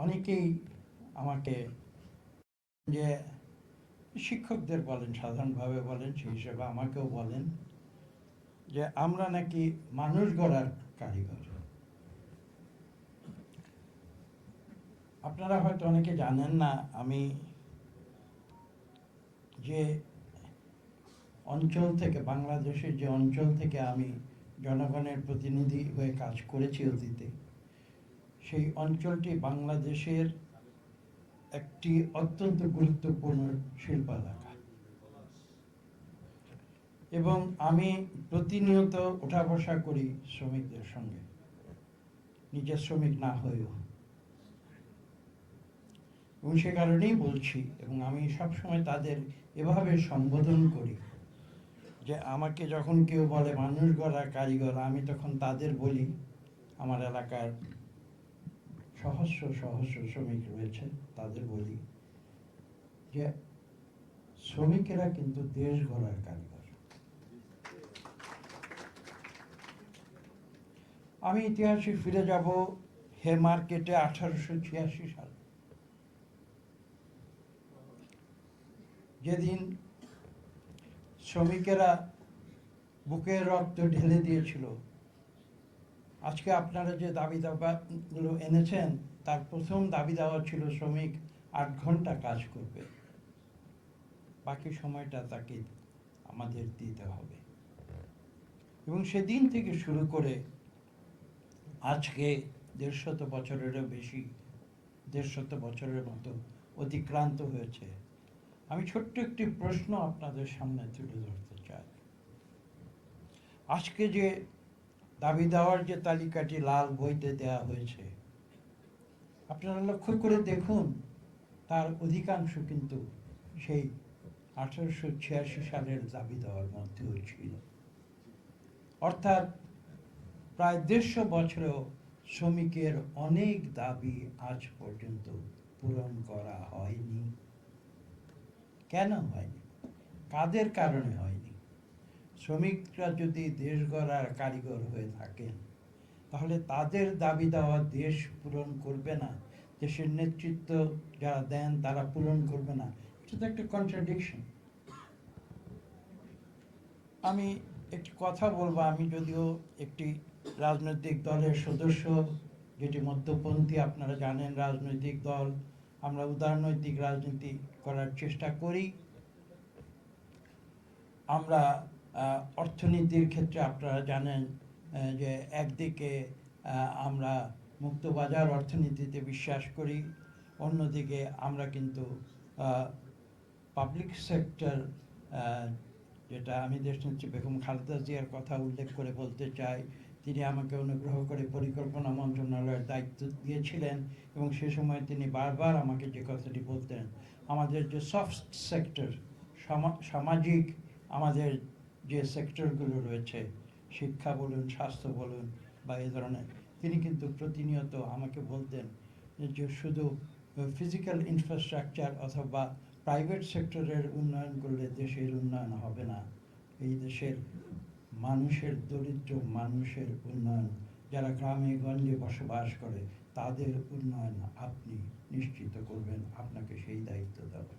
অনেকেই আমাকে যে শিক্ষকদের বলেন, সাধারণভাবে বলেন, সেই হিসেবে আমাকেও বলেন যে আমরা নাকি মানুষ গড়ার কারিগর। আপনারা হয়তো অনেকে জানেন না, আমি যে অঞ্চল থেকে, বাংলাদেশের যে অঞ্চল থেকে আমি জনগণের প্রতিনিধি হয়ে কাজ করেছি অতীতে, সেই অঞ্চলটি বাংলাদেশের একটি অত্যন্ত গুরুত্বপূর্ণ শিল্প এলাকা এবং আমি প্রতিনিয়ত ওঠা বসা করি শ্রমিকদের সঙ্গে, নিজের শ্রমিক না হয়েও। এবং সে কারণেই বলছি, এবং আমি সবসময় তাদের এভাবে সম্বোধন করি যে আমাকে যখন কেউ বলে মানুষ গড়া কারিগর, আমি তখন তাদের বলি, আমার এলাকার সহস্র সহস্র শ্রমিক রয়েছে, তাদের বলি যে শ্রমিকেরা কিন্তু দেশ গড়ার কারিগর। আমি ইতিহাসে ফিরে যাব হেমার্কেটে 1886 সাল, যেদিন শ্রমিকেরা বুকের রক্ত ঢেলে দিয়েছিল। আজকে আপনারা যে দাবি দাবাগুলো এনেছেন, তার প্রথম দাবি দেওয়া ছিল শ্রমিক 8 ঘন্টা কাজ করবে, বাকি সময়টা তাকে আমাদের দিতে হবে। এবং সেদিন থেকে শুরু করে আজকে 150 বছরেরও বেশি, 150 বছরের মতো অতিক্রান্ত হয়েছে। আমি ছোট্ট একটি প্রশ্ন আপনাদের সামনে তুলে ধরতে চাই। আজকে যে দাবি দেওয়ার যে তালিকাটি লাল বইতে দেওয়া হয়েছে, আপনারা লক্ষ্য করে দেখুন, তার অধিকাংশ কিন্তু সেই 1886 সালের দাবি দেওয়ার মধ্যেও ছিল। অর্থাৎ প্রায় 150 বছরেও শ্রমিকের অনেক দাবি আজ পর্যন্ত পূরণ করা হয়নি। কেন হয়নি? কাদের কারণে হয়নি? শ্রমিকরা যদি দেশ গড়ার কারিগর হয়ে থাকেন, তাহলে তাদের দাবি দেওয়া দেশ পূরণ করবে না, দেশের নেতৃত্ব যারা দেন তারা পূরণ করবে না। এটা তো একটা কন্ট্রাডিকশন। আমি একটি কথা বলবো, আমি যদিও একটি রাজনৈতিক দলের সদস্য, যেটি মধ্যপন্থী, আপনারা জানেন রাজনৈতিক দল, আমরা উদারনৈতিক রাজনীতি করার চেষ্টা করি। আমরা অর্থনীতির ক্ষেত্রে আপনারা জানেন যে একদিকে আমরা মুক্তবাজার অর্থনীতিতে বিশ্বাস করি, অন্যদিকে আমরা কিন্তু পাবলিক সেক্টর, যেটা আমি দেশনেত্রী বেগম খালেদা জিয়ার কথা উল্লেখ করে বলতে চাই, তিনি আমাকে অনুগ্রহ করে পরিকল্পনা মন্ত্রণালয়ের দায়িত্ব দিয়েছিলেন এবং সে সময় তিনি বারবার আমাকে যে কথাটি বলতেন, আমাদের যে সফট সেক্টর, সামাজিক আমাদের যে সেক্টরগুলো রয়েছে, শিক্ষা বলুন, স্বাস্থ্য বলুন বা এই ধরনের, তিনি কিন্তু প্রতিনিয়ত আমাকে বলতেন যে শুধু ফিজিক্যাল ইনফ্রাস্ট্রাকচার অথবা প্রাইভেট সেক্টরের উন্নয়ন করলে দেশের উন্নয়ন হবে না, এই দেশের মানুষের, দরিদ্র মানুষের উন্নয়ন, যারা গ্রামে গঞ্জে বসবাস করে তাদের উন্নয়ন আপনি নিশ্চিত করবেন, আপনাকে সেই দায়িত্ব দেওয়া।